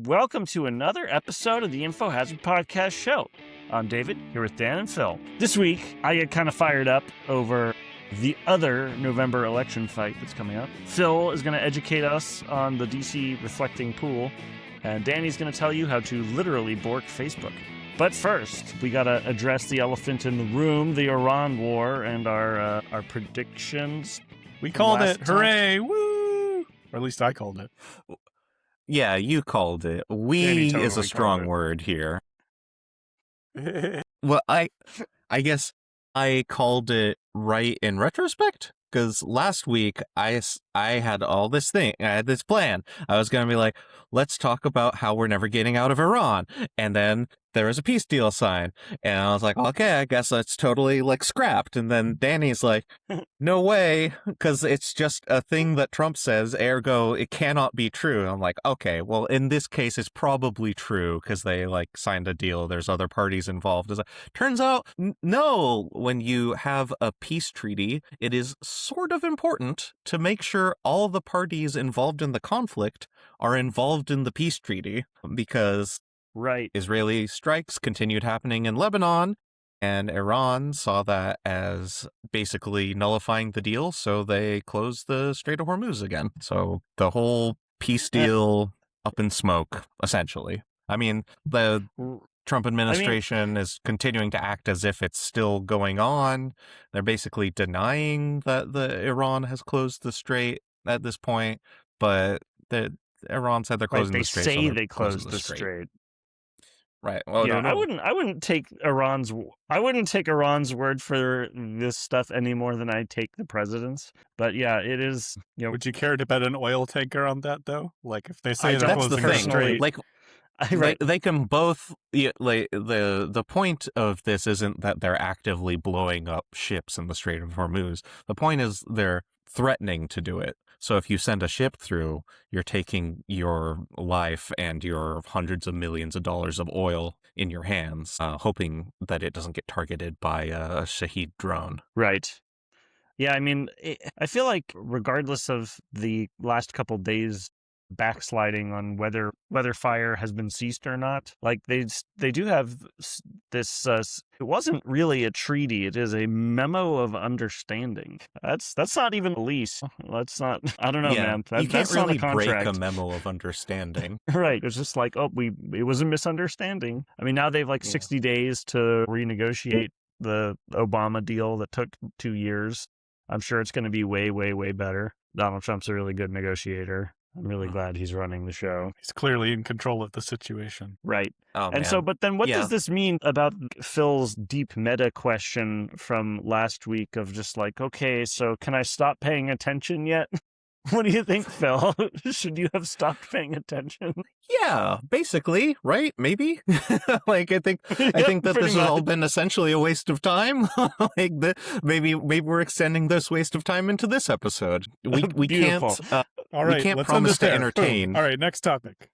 Welcome to another episode of the Info Hazard Podcast Show. I'm David, here with Dan and Phil. This week, I get kind of fired up over the other November election fight that's coming up. Phil is going to educate us on the DC reflecting pool, and Danny's going to tell you how to literally bork Facebook. But first, we got to address the elephant in the room, the Iran war, and our predictions. We called it. Hooray! Woo! Or at least I called it. Yeah, you called it. We is a strong word here. Well, I guess I called it right in retrospect, because last week I had all this thing. I had this plan. I was going to be like, let's talk about how we're never getting out of Iran. And then there was a peace deal signed. And I was like, okay, I guess that's totally like scrapped. And then Danny's like, no way, because it's just a thing that Trump says, ergo, it cannot be true. And I'm like, okay, well, in this case, it's probably true because they like signed a deal. There's other parties involved. Turns out, no, when you have a peace treaty, it is sort of important to make sure all the parties involved in the conflict are involved in the peace treaty, because Israeli strikes continued happening in Lebanon, and Iran saw that as basically nullifying the deal, so they closed the Strait of Hormuz again. So the whole peace deal up in smoke, essentially. I mean, the Trump administration is continuing to act as if it's still going on. They're basically denying that Iran has closed the strait at this point, but Iran said they're closing the strait. They say so they closed the strait. Right. Well, yeah, I wouldn't take Iran's word for this stuff any more than I take the president's. But yeah, it is. You know, would you care to bet an oil tanker on that though? Like if they say they're that's closing the the thing. strait, Like they can both. Like the point of this isn't that they're actively blowing up ships in the Strait of Hormuz. The point is they're threatening to do it. So if you send a ship through, you're taking your life and your hundreds of millions of dollars of oil in your hands, hoping that it doesn't get targeted by a Shahed drone. Right. Yeah, I mean, I feel like regardless of the last couple days backsliding on whether fire has been ceased or not, like they do have this it wasn't really a treaty, it is a memo of understanding. That's not even a lease. That's not, I don't know, man. You can't that's really not a break contract. a memo of understanding. Right. It's just like, it was a misunderstanding. I mean, now they've 60 days to renegotiate the Obama deal that took 2 years. I'm sure it's going to be way, way, way better. Donald Trump's a really good negotiator. I'm really glad he's running the show. He's clearly in control of the situation. Right. Oh, and man. so, but then what does this mean about Phil's deep meta question from last week of just like, okay, so can I stop paying attention yet? What do you think, Phil? Should you have stopped paying attention? Yeah, basically, right? Maybe. Like I think that this has all been essentially a waste of time. Maybe we're extending this waste of time into this episode. We can't. All right, we can't let's promise to understand. entertain. All right, next topic.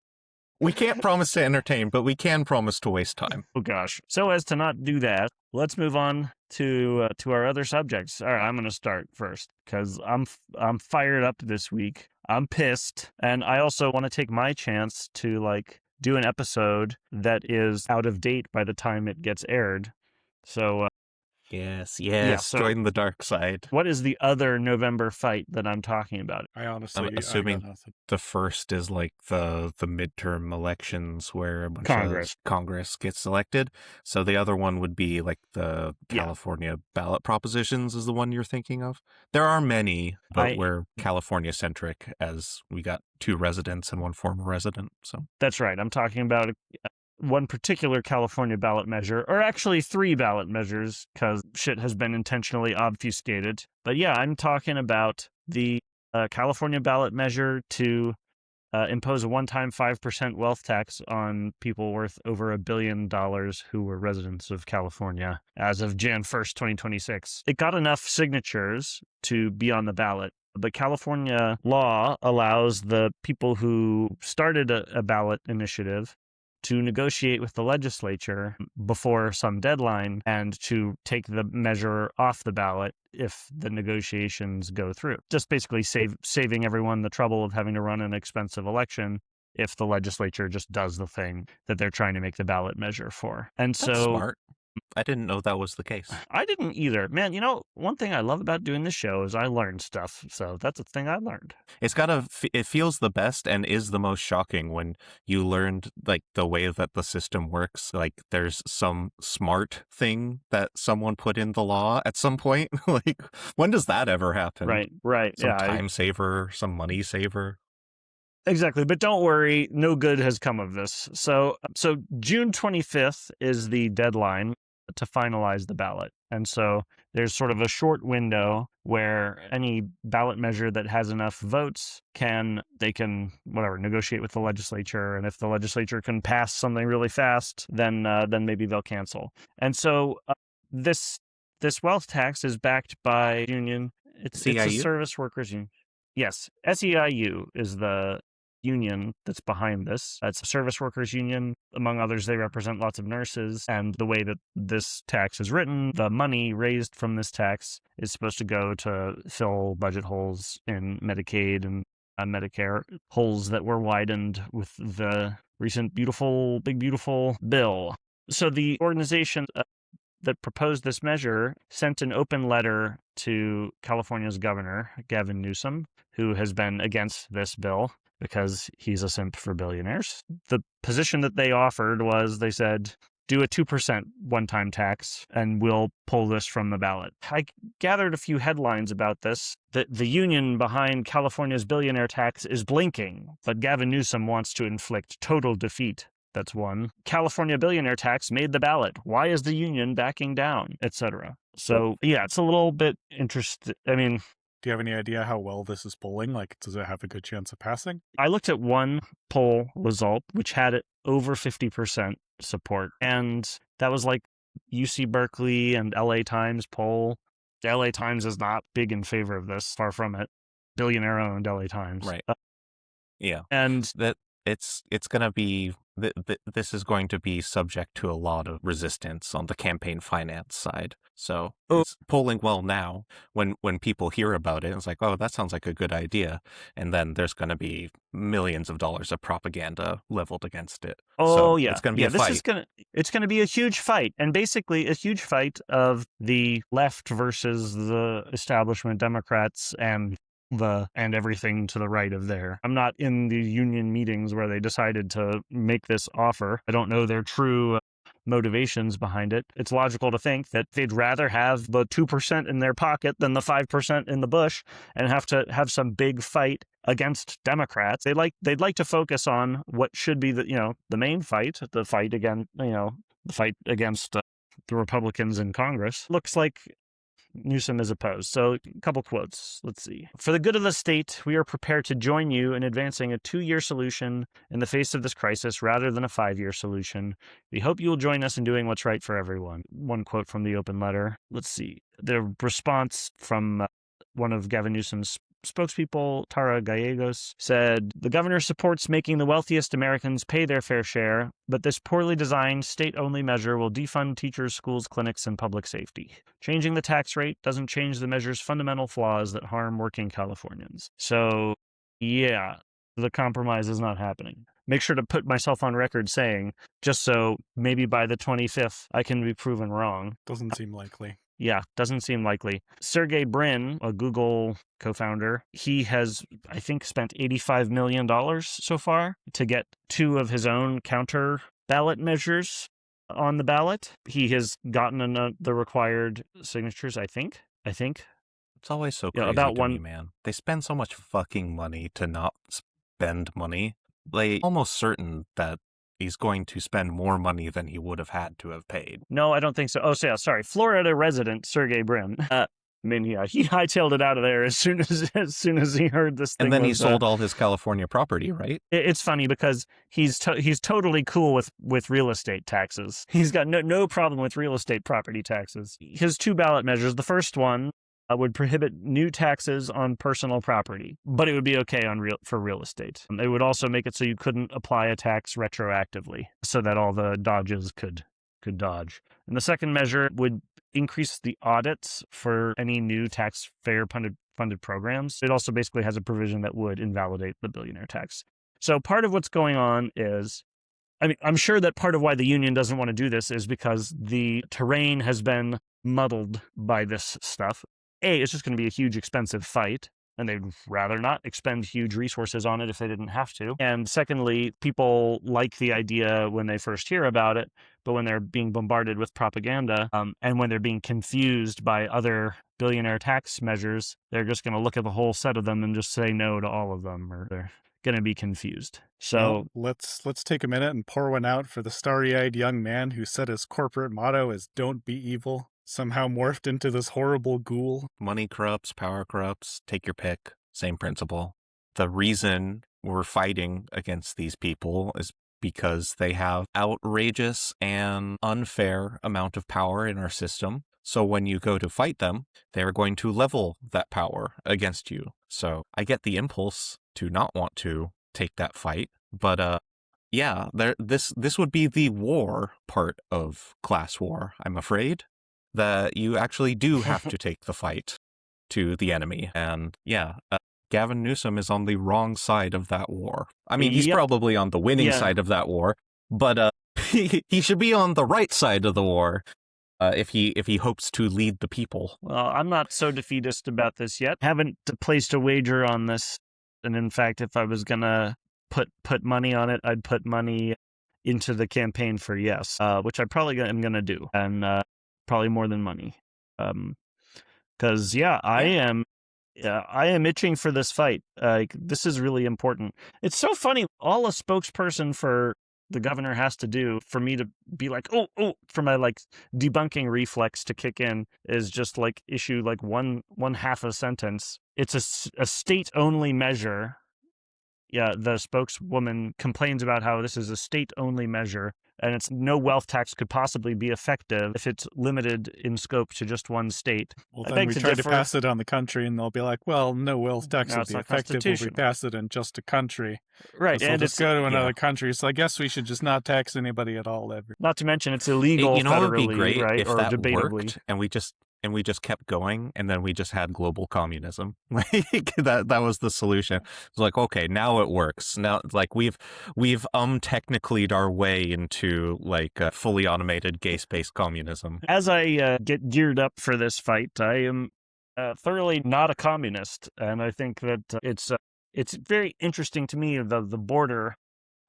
We can't promise to entertain, but we can promise to waste time. Oh gosh! So as to not do that, let's move on to our other subjects. All right, I'm going to start first because I'm fired up this week. I'm pissed, and I also want to take my chance to do an episode that is out of date by the time it gets aired. So Yes, so join the dark side. what is the other November fight that I'm talking about? I'm assuming the first is like the midterm elections where a bunch of Congress gets elected. So the other one would be like the California ballot propositions is the one you're thinking of. There are many, but we're California centric as we got 2 residents and 1 former resident. So that's right. I'm talking about one particular California ballot measure, or actually 3 ballot measures, because shit has been intentionally obfuscated. But yeah, I'm talking about the California ballot measure to impose a one-time 5% wealth tax on people worth over $1 billion who were residents of California as of Jan 1st, 2026. It got enough signatures to be on the ballot. The California law allows the people who started a ballot initiative to negotiate with the legislature before some deadline and to take the measure off the ballot if the negotiations go through. Just basically saving everyone the trouble of having to run an expensive election if the legislature just does the thing that they're trying to make the ballot measure for. And That's so smart. I didn't know that was the case. I didn't either. Man, one thing I love about doing this show is I learn stuff. So that's a thing I learned. It feels the best and is the most shocking when you learned like the way that the system works. Like there's some smart thing that someone put in the law at some point. Like when does that ever happen? Right. Some Yeah. time saver, some money saver. Exactly, but don't worry, no good has come of this. So June 25th is the deadline to finalize the ballot. And so there's sort of a short window where any ballot measure that has enough votes they can negotiate with the legislature, and if the legislature can pass something really fast, then maybe they'll cancel. And so this wealth tax is backed by union. It's a CIU? service workers union. Yes, SEIU is the union that's behind this. It's a service workers union. Among others, they represent lots of nurses. And the way that this tax is written, the money raised from this tax is supposed to go to fill budget holes in Medicaid and Medicare, holes that were widened with the recent big beautiful bill. So the organization that proposed this measure sent an open letter to California's governor, Gavin Newsom, who has been against this bill because he's a simp for billionaires. The position that they offered was, they said, do a 2% one-time tax, and we'll pull this from the ballot. I gathered a few headlines about this. The union behind California's billionaire tax is blinking, but Gavin Newsom wants to inflict total defeat. That's one. California billionaire tax made the ballot. Why is the union backing down, etc.? So, yeah, it's a little bit interesting. I mean, do you have any idea how well this is polling? Like, does it have a good chance of passing? I looked at one poll result, which had it over 50% support. And that was like UC Berkeley and LA Times poll. The LA Times is not big in favor of this, far from it. Billionaire owned LA Times. Right. Yeah. And that it's going to be this is going to be subject to a lot of resistance on the campaign finance side. So it's polling well now. When people hear about it, it's like, oh, that sounds like a good idea. And then there's going to be millions of dollars of propaganda leveled against it. Oh, so yeah. It's going to be a fight. It's going to be a huge fight. And basically a huge fight of the left versus the establishment Democrats and everything to the right of there. I'm not in the union meetings where they decided to make this offer. I don't know their true motivations behind it. It's logical to think that they'd rather have the 2% in their pocket than the 5% in the bush and have to have some big fight against Democrats. They'd like to focus on what should be the main fight, the fight against the Republicans in Congress. Looks like Newsom is opposed. So a couple quotes. Let's see. For the good of the state, we are prepared to join you in advancing a 2-year solution in the face of this crisis rather than a 5-year solution. We hope you will join us in doing what's right for everyone. One quote from the open letter. Let's see. The response from one of Gavin Newsom's spokespeople, Tara Gallegos, said, the governor supports making the wealthiest Americans pay their fair share, but this poorly designed state-only measure will defund teachers, schools, clinics, and public safety. Changing the tax rate doesn't change the measure's fundamental flaws that harm working Californians. So, yeah, the compromise is not happening. Make sure to put myself on record saying, just so maybe by the 25th I can be proven wrong. Doesn't seem likely. Yeah, doesn't seem likely. Sergey Brin, a Google co-founder, he has, I think, spent $85 million so far to get 2 of his own counter ballot measures on the ballot. He has gotten the required signatures, I think. It's always so crazy to me, man. They spend so much fucking money to not spend money. Like, almost certain that he's going to spend more money than he would have had to have paid. No, I don't think so. Oh, so yeah, sorry. Florida resident Sergey Brin. He hightailed it out of there as soon as he heard this thing. And then he sold all his California property, right? It's funny because he's totally cool with real estate taxes. He's got no problem with real estate property taxes. His 2 ballot measures. The first one would prohibit new taxes on personal property, but it would be okay for real estate. It would also make it so you couldn't apply a tax retroactively, so that all the dodges could dodge. And the second measure would increase the audits for any new taxpayer funded programs. It also basically has a provision that would invalidate the billionaire tax. So part of what's going on is, I mean, I'm sure that part of why the union doesn't want to do this is because the terrain has been muddled by this stuff. A, it's just going to be a huge, expensive fight, and they'd rather not expend huge resources on it if they didn't have to. And secondly, people like the idea when they first hear about it, but when they're being bombarded with propaganda, and when they're being confused by other billionaire tax measures, they're just going to look at the whole set of them and just say no to all of them, or they're going to be confused. So let's take a minute and pour one out for the starry-eyed young man who said his corporate motto is "Don't be evil," somehow morphed into this horrible ghoul. Money corrupts, power corrupts, take your pick, same principle. The reason we're fighting against these people is because they have outrageous and unfair amount of power in our system. So when you go to fight them, they're going to level that power against you. So I get the impulse to not want to take that fight, but yeah, this would be the war part of class war, I'm afraid, that you actually do have to take the fight to the enemy. And yeah, Gavin Newsom is on the wrong side of that war. I mean, he's probably on the winning side of that war, but he should be on the right side of the war if he hopes to lead the people. Well, I'm not so defeatist about this yet. Haven't placed a wager on this. And in fact, if I was going to put money on it, I'd put money into the campaign for yes, which I probably am going to do. And probably more than money. Because, I am itching for this fight. This is really important. It's so funny. All a spokesperson for the governor has to do for me to be like, oh, for my like debunking reflex to kick in is just like issue like one half a sentence. It's a state-only measure. Yeah, the spokeswoman complains about how this is a state-only measure, and it's no wealth tax could possibly be effective if it's limited in scope to just one state. Well, then we try to pass it on the country, and they'll be like, well, no wealth tax would be effective if we pass it in just a country. Right, so and just go to another country. So I guess we should just not tax anybody at all ever. Not to mention it's illegal federally, it would be great right? If or that debatably. Worked, and we just kept going, and then we just had global communism. Like that was the solution. It's like, okay, now it works. Now, like we've technically'd our way into like fully automated gay-based communism. As I get geared up for this fight, I am thoroughly not a communist, and I think that it's very interesting to me the border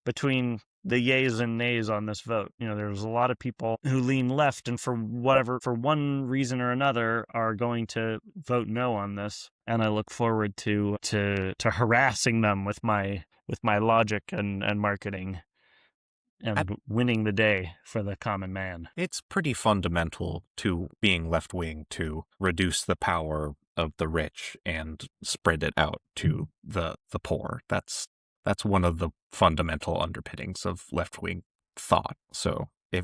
between the yays and nays on this vote. You know, there's a lot of people who lean left and for one reason or another are going to vote no on this. And I look forward to harassing them with my logic and marketing and winning the day for the common man. It's pretty fundamental to being left-wing to reduce the power of the rich and spread it out to the poor. That's one of the fundamental underpinnings of left-wing thought. So I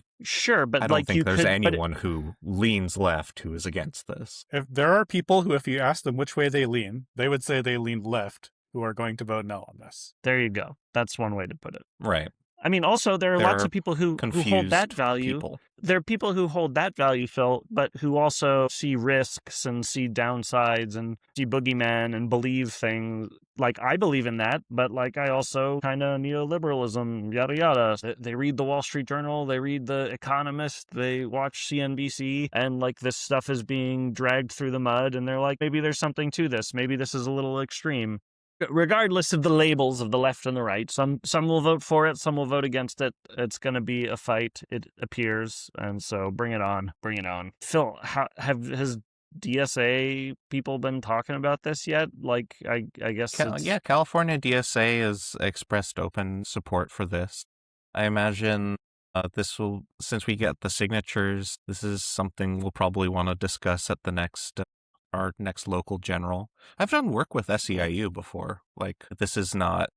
don't think there's anyone who leans left who is against this. If there are people who, if you ask them which way they lean, they would say they lean left, who are going to vote no on this. There you go. That's one way to put it. Right. I mean, also, there are lots of people who hold that value. There are people who hold that value, Phil, but who also see risks and see downsides and see boogeyman and believe things. Like, I believe in that, but like, I also kind of neoliberalism, yada, yada. They read the Wall Street Journal, they read The Economist, they watch CNBC, and like, this stuff is being dragged through the mud, and they're like, maybe there's something to this. Maybe this is a little extreme. Regardless of the labels of the left and the right, some will vote for it, some will vote against it. It's going to be a fight, it appears, and so bring it on. Phil, has DSA people been talking about this yet? Like, I guess California DSA has expressed open support for this. I imagine this will, since we get the signatures, this is something we'll probably want to discuss at the next our next local general. I've done work with SEIU before. Like, this is not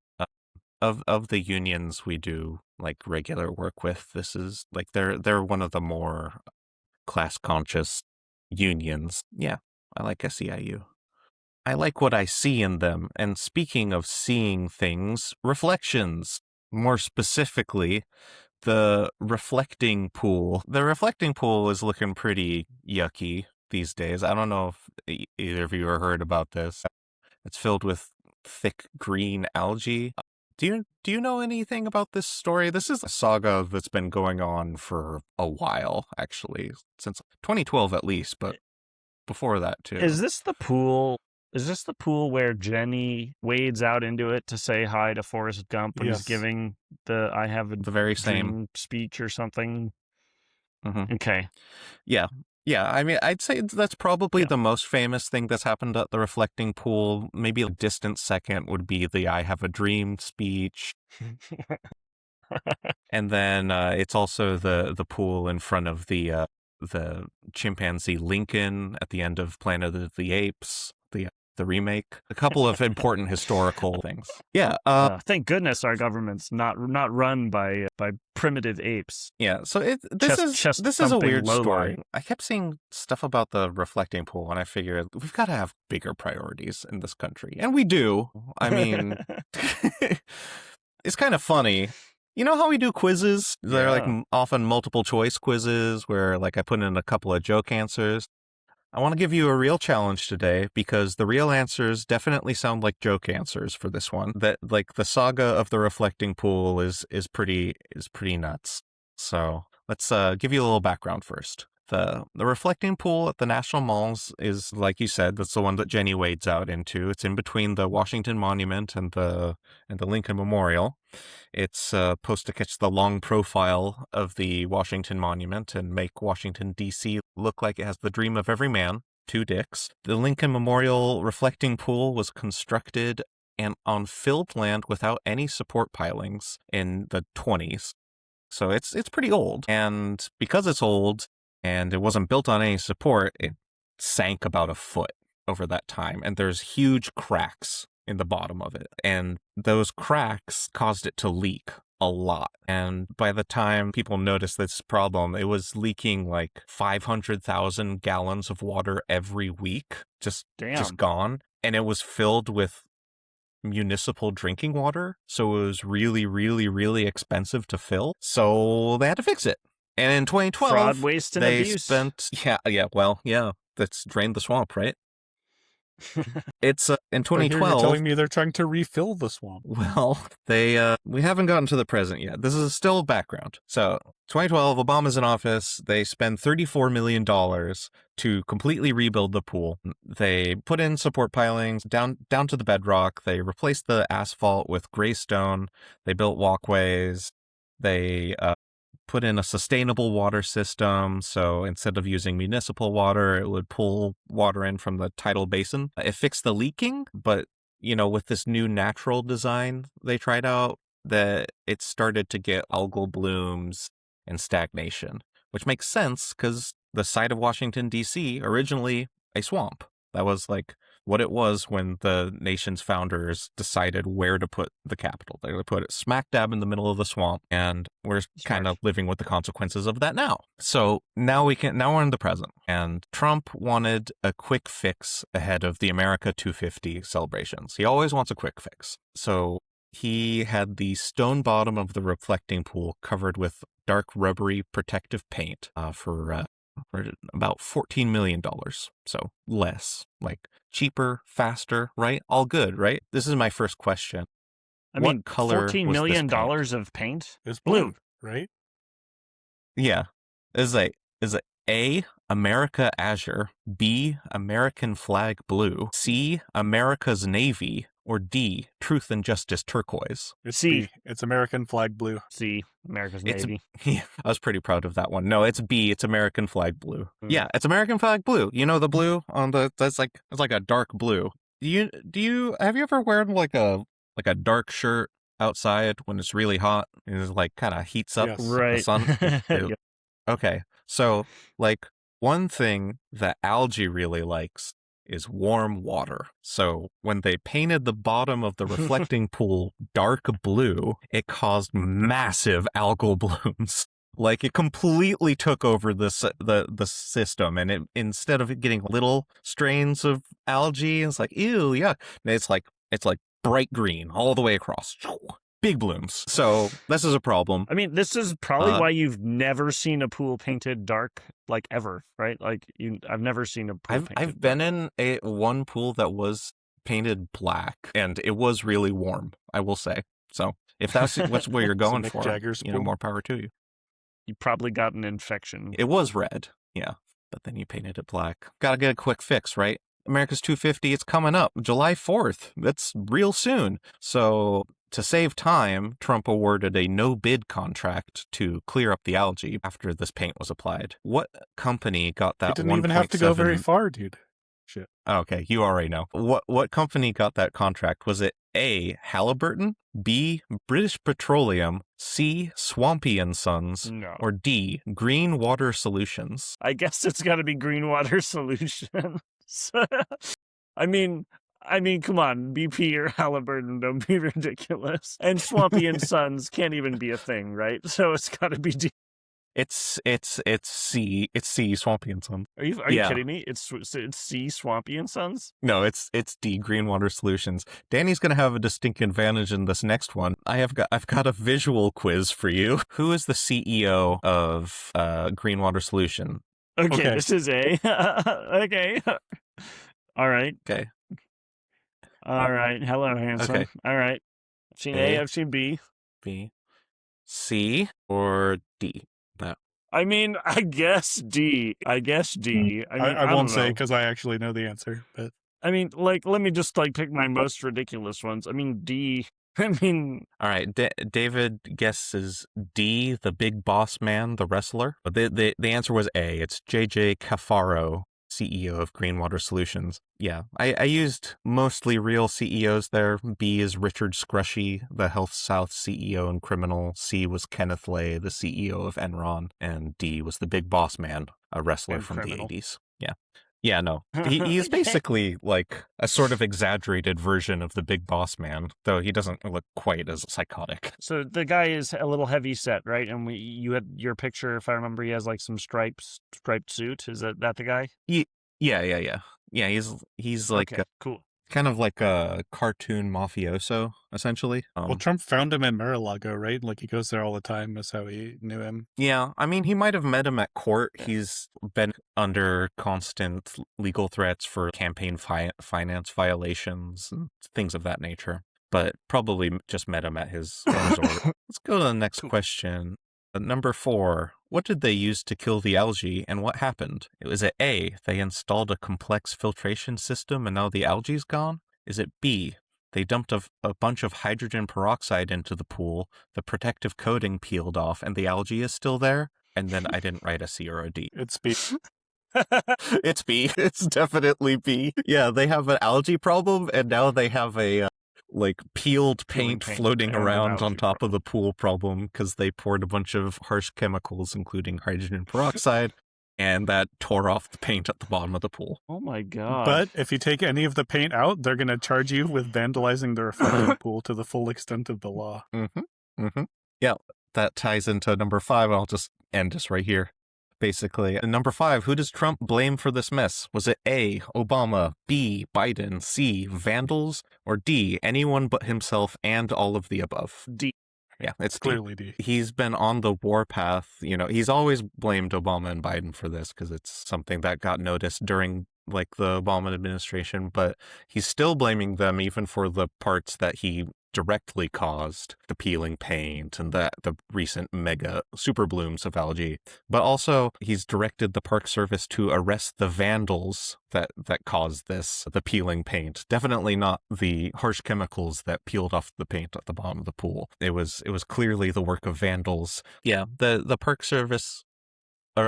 of the unions we do like regular work with. This is like they're one of the more class conscious unions. Yeah, I like SEIU. I like what I see in them. And speaking of seeing things, reflections. More specifically, the reflecting pool. The reflecting pool is looking pretty yucky these days. I don't know if either of you have heard about this. It's filled with thick green algae. Do you know anything about this story? This is a saga that's been going on for a while, actually, since 2012 at least, but before that too. Is this the pool? Is this the pool where Jenny wades out into it to say hi to Forrest Gump when he's Yes. giving the "I have a The very same. dream" speech or something? Mhm. Okay. Yeah. Yeah, I mean, I'd say that's probably Yeah. the most famous thing that's happened at the reflecting pool. Maybe a distant second would be the "I have a dream" speech. And then it's also the pool in front of the chimpanzee Lincoln at the end of Planet of the Apes, the remake. A couple of important historical things. Yeah. Thank goodness our government's not run by primitive apes. Yeah. So Chest this is a thumping weird story. lowline. I kept seeing stuff about the reflecting pool, and I figured we've got to have bigger priorities in this country, and we do. I mean, it's kind of funny. You know how we do quizzes? They're like Yeah. often multiple choice quizzes where like I put in a couple of joke answers. I want to give you a real challenge today because the real answers definitely sound like joke answers for this one. That like the saga of the reflecting pool is pretty nuts. So let's give you a little background first. The reflecting pool at the National Malls is, like you said, that's the one that Jenny wades out into. It's in between the Washington Monument and the Lincoln Memorial. It's supposed to catch the long profile of the Washington Monument and make Washington, D.C. look like it has the dream of every man, two dicks. The Lincoln Memorial reflecting pool was constructed and on filled land without any support pilings in the 20s. So it's pretty old. And because it's old and it wasn't built on any support, it sank about a foot over that time. And there's huge cracks in the bottom of it. And those cracks caused it to leak a lot. And by the time people noticed this problem, it was leaking like 500,000 gallons of water every week, just Damn. gone. And it was filled with municipal drinking water. So it was really, really, really expensive to fill. So they had to fix it. And in 2012, Fraud, waste, and they abuse. spent, that's drained the swamp, right? It's in But here you're 2012. telling me they're trying to refill the swamp. Well, we haven't gotten to the present yet. This is still background. So 2012, Obama's in office. They spend $34 million to completely rebuild the pool. They put in support pilings down to the bedrock. They replaced the asphalt with gray stone. They built walkways. They put in a sustainable water system. So instead of using municipal water, it would pull water in from the tidal basin. It fixed the leaking, but with this new natural design they tried out, that it started to get algal blooms and stagnation, which makes sense because the site of Washington, D.C., originally a swamp. That was like what it was when the nation's founders decided where to put the capital. They put it smack dab in the middle of the swamp, and we're kind of living with the consequences of that now. So now we're in the present, and Trump wanted a quick fix ahead of the America 250 celebrations. He always wants a quick fix. So he had the stone bottom of the reflecting pool covered with dark rubbery protective paint for about $14 million. So less, like cheaper, faster, right? All good, right? This is my first question. I What mean, color $14 was this million paint? of paint? It's Blue. right? Yeah. Is it A, America Azure, B, American Flag Blue, C, America's Navy, or D, Truth and Justice Turquoise? It's C. B. It's American flag blue. C, America's It's Navy. yeah, I was pretty proud of that one. No, it's B. It's American Flag Blue. Mm. Yeah, it's American Flag Blue. You know the blue on it's like a dark blue. Do you have you ever worn like a dark shirt outside when it's really hot and it like kind of heats up Yes. the Right. sun? Yep. Okay, so like one thing that algae really likes is warm water. So when they painted the bottom of the reflecting pool dark blue, it caused massive algal blooms. Like it completely took over the system, and it instead of it getting little strains of algae, it's like ew, yuck. It's like bright green all the way across. Big blooms. So this is a problem. I mean, this is probably why you've never seen a pool painted dark, like ever, right? Like I've never seen a pool painted I've been in one pool that was painted black, and it was really warm, I will say. So if that's where you're going Mick for, Jagger's pool. more power to you. You probably got an infection. It was red, yeah, but then you painted it black. Gotta get a quick fix, right? America's 250, it's coming up July 4th. That's real soon. So to save time, Trump awarded a no-bid contract to clear up the algae after this paint was applied. What company got that? It didn't even have to go very far, dude. Shit. Okay, you already know. What company got that contract? Was it A, Halliburton, B, British Petroleum, C, Swampy and Sons, No. or D, Green Water Solutions? I guess it's got to be Green Water Solutions. I mean, come on, BP or Halliburton, don't be ridiculous. And Swampy and Sons can't even be a thing, right? So it's got to be D. It's C. It's C, Swampy and Sons. Are you kidding me? It's C, Swampy and Sons? No, it's D, Green Water Solutions. Danny's gonna have a distinct advantage in this next one. I've got a visual quiz for you. Who is the CEO of Green Water Solution? Okay, this is A. Okay. All right. Okay. All right. Hello, handsome. Okay. All right. I've seen A, I've seen B. B, C, or D? I mean, I guess D. I mean, I won't say know. because I actually know the answer, but I mean, like, let me just pick my most ridiculous ones. I mean, D. I mean, all right. David guesses D, the big boss man, the wrestler. But the answer was A. It's JJ Cafaro, CEO of Green Water Solutions. Yeah, I used mostly real CEOs there. B is Richard Scrushy, the Health South CEO and criminal. C was Kenneth Lay, the CEO of Enron. And D was the big boss man, a wrestler And from criminal. the 80s. Yeah. Yeah, no. He's basically like a sort of exaggerated version of the big boss man, though he doesn't look quite as psychotic. So the guy is a little heavy set, right? And you had your picture, if I remember, he has some striped suit. Is that the guy? Yeah. Yeah, he's like okay, cool. Kind of like a cartoon mafioso, essentially. Well, Trump found him in Mar-a-Lago, right? Like he goes there all the time. That's how he knew him. Yeah, I mean, he might have met him at court. He's been under constant legal threats for campaign finance violations and things of that nature, but probably just met him at his resort. Let's go to the next question. Number 4. What did they use to kill the algae, and what happened? Was it A, they installed a complex filtration system and now the algae's gone? Is it B, they dumped a bunch of hydrogen peroxide into the pool, the protective coating peeled off, and the algae is still there? And then I didn't write a C or a D. It's B. It's B. It's definitely B. Yeah, they have an algae problem, and now they have a peeled paint floating around on top of the pool problem because they poured a bunch of harsh chemicals, including hydrogen peroxide, and that tore off the paint at the bottom of the pool. Oh my god. But if you take any of the paint out, they're going to charge you with vandalizing the reflecting pool to the full extent of the law. Yeah, that ties into number 5. I'll just end this right here. Basically, number 5, who does Trump blame for this mess? Was it A, Obama, B, Biden, C, vandals, or D, anyone but himself and all of the above? D. Yeah, it's clearly D. He's been on the warpath. He's always blamed Obama and Biden for this because it's something that got noticed during the Obama administration, but he's still blaming them even for the parts that he directly caused, the peeling paint and the recent mega super blooms of algae. But also he's directed the Park Service to arrest the vandals that caused this, the peeling paint. Definitely not the harsh chemicals that peeled off the paint at the bottom of the pool. It was clearly the work of vandals. Yeah, the Park Service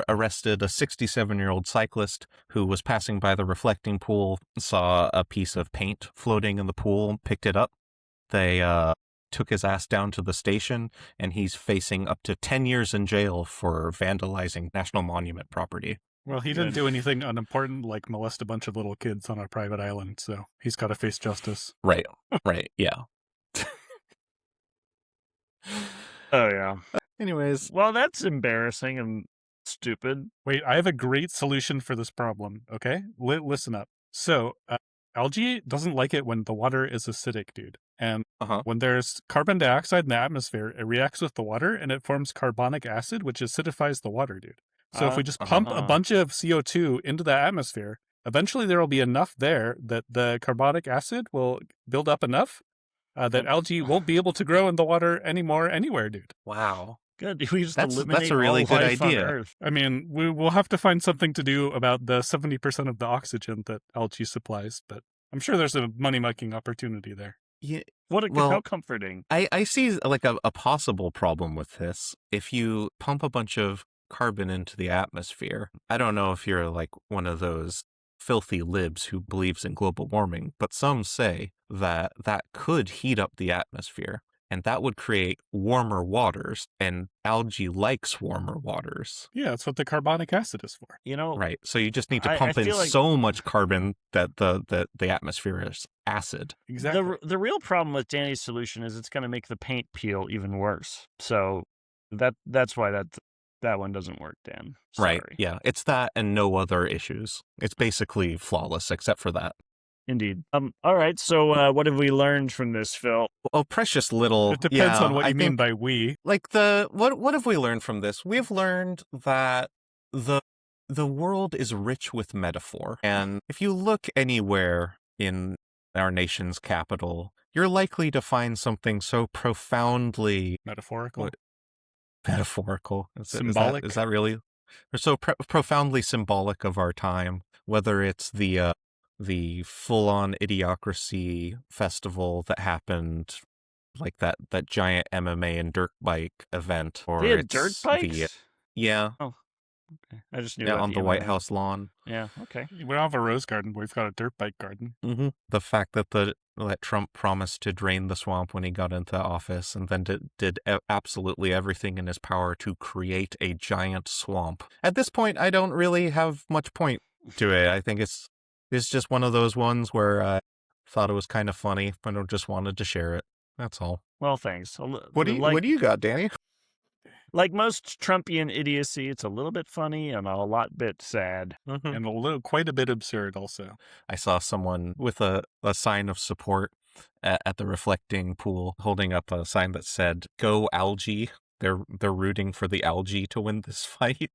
arrested a 67-year-old cyclist who was passing by the reflecting pool, saw a piece of paint floating in the pool, picked it up. They took his ass down to the station, and he's facing up to 10 years in jail for vandalizing National Monument property. Well, he didn't do anything unimportant like molest a bunch of little kids on a private island, so he's got to face justice. Right, yeah. Oh, yeah. Anyways. Well, that's embarrassing and stupid. Wait, I have a great solution for this problem, okay? Listen up. So, algae doesn't like it when the water is acidic, dude. And when there's carbon dioxide in the atmosphere, it reacts with the water and it forms carbonic acid, which acidifies the water, dude. So if we just pump a bunch of CO2 into the atmosphere, eventually there will be enough there that the carbonic acid will build up enough that algae won't be able to grow in the water anymore anywhere, dude. Wow. Good. We just That's eliminate a really all good life on idea. Earth. I mean, we will have to find something to do about the 70% of the oxygen that algae supplies, but I'm sure there's a money-making opportunity there. Yeah. How comforting. I see like a possible problem with this. If you pump a bunch of carbon into the atmosphere, I don't know if you're like one of those filthy libs who believes in global warming, but some say that could heat up the atmosphere. And that would create warmer waters, and algae likes warmer waters. Yeah, that's what the carbonic acid is for. Right. So you just need to pump in so much carbon that the atmosphere is acid. Exactly. The real problem with Danny's solution is it's going to make the paint peel even worse. So that's why that one doesn't work, Dan. Sorry. Right. Yeah. It's that and no other issues. It's basically flawless except for that. Indeed. All right. So, what have we learned from this, Phil? Oh, precious little. It depends on what you mean by we. Like what have we learned from this? We've learned that the world is rich with metaphor, and if you look anywhere in our nation's capital, you're likely to find something so profoundly metaphorical. Symbolic. Is that really? They're so profoundly symbolic of our time. Whether it's the full-on Idiocracy festival that happened, like that giant MMA and dirt bike event, or they had dirt bikes. Yeah. Oh, okay. I just knew. Yeah, on the White House lawn. Yeah. Okay. We don't have a rose garden, but we've got a dirt bike garden. Mm-hmm. The fact that Trump promised to drain the swamp when he got into office, and then did absolutely everything in his power to create a giant swamp. At this point, I don't really have much point to it. I think it's just one of those ones where I thought it was kind of funny, but I just wanted to share it. That's all. Well, thanks. What do you got, Danny? Like most Trumpian idiocy, it's a little bit funny and a lot bit sad. Mm-hmm. And quite a bit absurd also. I saw someone with a sign of support at the reflecting pool holding up a sign that said, "Go algae." They're rooting for the algae to win this fight.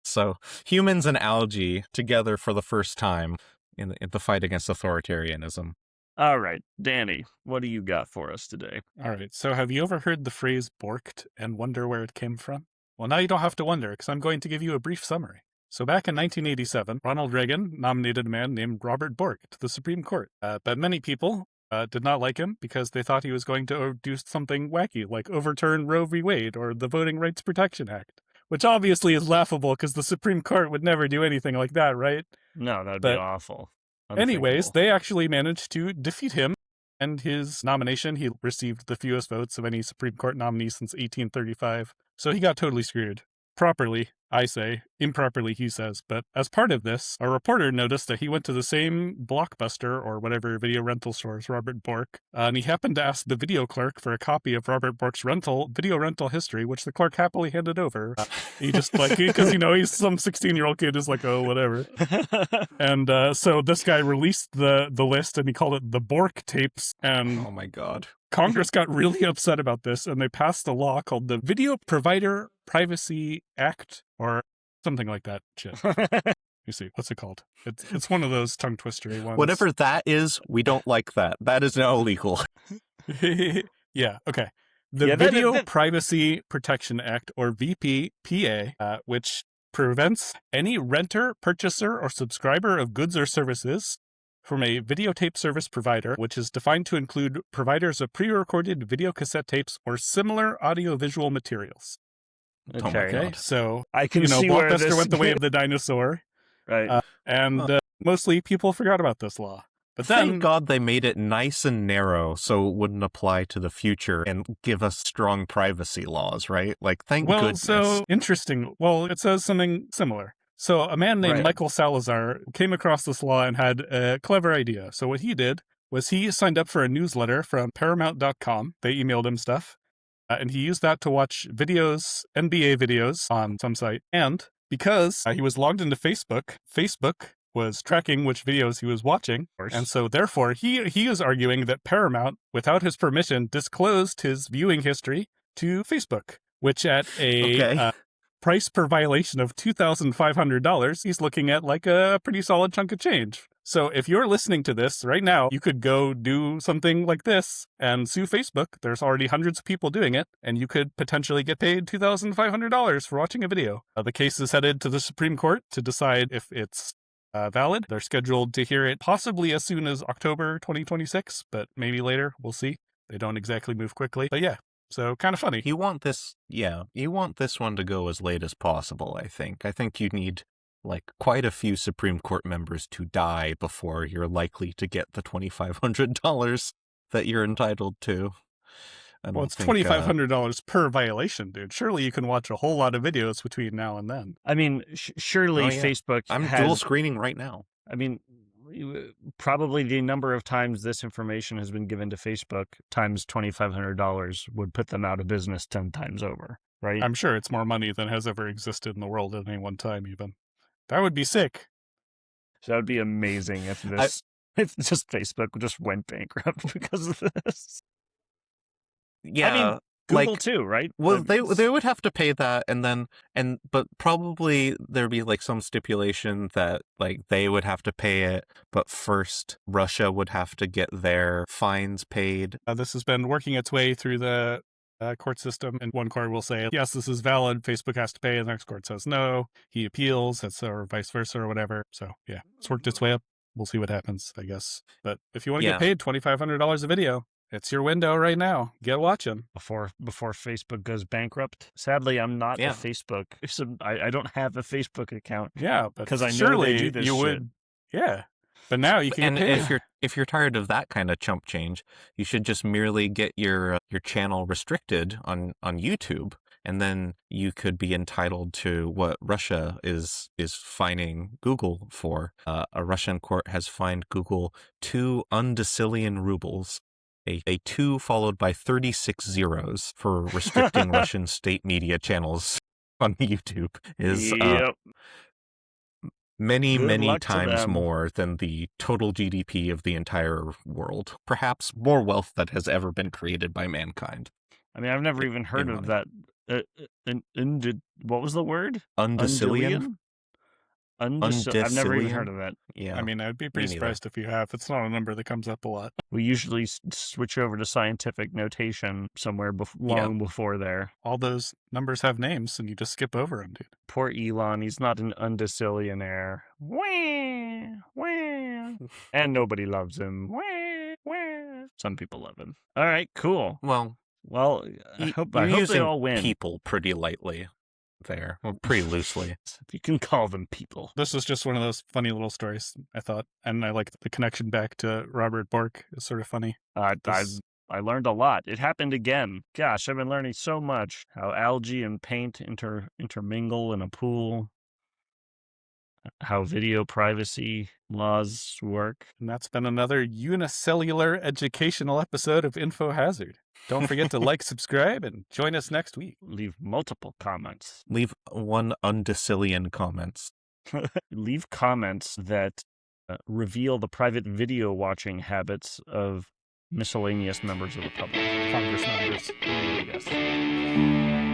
So humans and algae together for the first time in the fight against authoritarianism. All right, Danny, what do you got for us today? All right, so have you ever heard the phrase borked and wonder where it came from? Well, now you don't have to wonder, because I'm going to give you a brief summary. So back in 1987, Ronald Reagan nominated a man named Robert Bork to the Supreme Court. But many people did not like him because they thought he was going to do something wacky, like overturn Roe v. Wade or the Voting Rights Protection Act. Which obviously is laughable because the Supreme Court would never do anything like that, right? No, that'd be awful. Anyways, they actually managed to defeat him and his nomination. He received the fewest votes of any Supreme Court nominee since 1835. So he got totally screwed. Properly, I say. Improperly, he says. But as part of this, a reporter noticed that he went to the same Blockbuster or whatever video rental store as Robert Bork, and he happened to ask the video clerk for a copy of Robert Bork's video rental history, which the clerk happily handed over. He just because he's some 16-year-old kid who's like, oh, whatever. And so this guy released the list, and he called it the Bork tapes. And oh my God. Congress got really upset about this, and they passed a law called the Video Provider Privacy Act, or something like that shit. You see, what's it called? It's one of those tongue twistery ones. Whatever that is, we don't like that. That is now illegal. Yeah, okay. The Video Privacy Protection Act, or VPPA, which prevents any renter, purchaser, or subscriber of goods or services from a videotape service provider, which is defined to include providers of pre-recorded video cassette tapes or similar audiovisual materials. Okay. So I can see where Blockbuster went the way of the dinosaur, right? Mostly people forgot about this law. But then, thank God they made it nice and narrow so it wouldn't apply to the future and give us strong privacy laws, right? Like, thank goodness. So interesting. Well, it says something similar. So a man named Michael Salazar came across this law and had a clever idea. So what he did was he signed up for a newsletter from Paramount.com. They emailed him stuff. And he used that to watch videos, NBA videos on some site. And because he was logged into Facebook, Facebook was tracking which videos he was watching. And so therefore, he is arguing that Paramount, without his permission, disclosed his viewing history to Facebook, which at a price per violation of $2,500, he's looking at like a pretty solid chunk of change. So if you're listening to this right now, you could go do something like this and sue Facebook. There's already hundreds of people doing it, and you could potentially get paid $2,500 for watching a video. The case is headed to the Supreme Court to decide if it's valid. They're scheduled to hear it possibly as soon as October 2026, but maybe later. We'll see. They don't exactly move quickly. But yeah, so kind of funny. You want this one to go as late as possible, I think. I think you need quite a few Supreme Court members to die before you're likely to get the $2,500 that you're entitled to. Well, it's $2,500 per violation, dude. Surely you can watch a whole lot of videos between now and then. I mean, surely Facebook I'm dual screening right now. I mean, probably the number of times this information has been given to Facebook times $2,500 would put them out of business 10 times over, right? I'm sure it's more money than has ever existed in the world at any one time, even. That would be sick. So that would be amazing if if just Facebook just went bankrupt because of this. Yeah, I mean, Google too, right? Well, they would have to pay that, but probably there'd be some stipulation that they would have to pay it, but first Russia would have to get their fines paid. This has been working its way through the court system, and one court will say, yes, this is valid, Facebook has to pay, and the next court says no, he appeals, or vice versa, or whatever. So yeah, it's worked its way up. We'll see what happens, I guess. But if you want to get paid $2,500 a video, it's your window right now. Get watching. Before Facebook goes bankrupt. Sadly, I'm not a Facebook. So I don't have a Facebook account. Yeah, but because I know they do this you shit. would. Yeah, but now you can get paid. And if you're tired of that kind of chump change, you should just merely get your channel restricted on YouTube, and then you could be entitled to what Russia is fining Google for. A Russian court has fined Google 2 undecillion rubles. A 2 followed by 36 zeros for restricting Russian state media channels on YouTube is many times more than the total GDP of the entire world. Perhaps more wealth that has ever been created by mankind. I mean, I've never even heard of that. What was the word? Undecillion? I've never even heard of that. Yeah, I mean, I'd be pretty surprised if you have. It's not a number that comes up a lot. We usually switch over to scientific notation somewhere long before there. All those numbers have names, and you just skip over them, dude. Poor Elon, he's not an undecillionaire. Wah, wah. And nobody loves him. Wah, wah. Some people love him. All right, cool. Well, I hope they all win. People pretty lightly. There, pretty loosely. You can call them people. This was just one of those funny little stories, I thought, and I like the connection back to Robert Bork. It's sort of funny. I learned a lot. It happened again. Gosh, I've been learning so much. How algae and paint intermingle in a pool. How video privacy laws work. And that's been another unicellular educational episode of Info Hazard. Don't forget to subscribe, and join us next week. Leave multiple comments. Leave 1 undecillion comments. Leave comments that reveal the private video watching habits of miscellaneous members of the public. Congress members. Yes.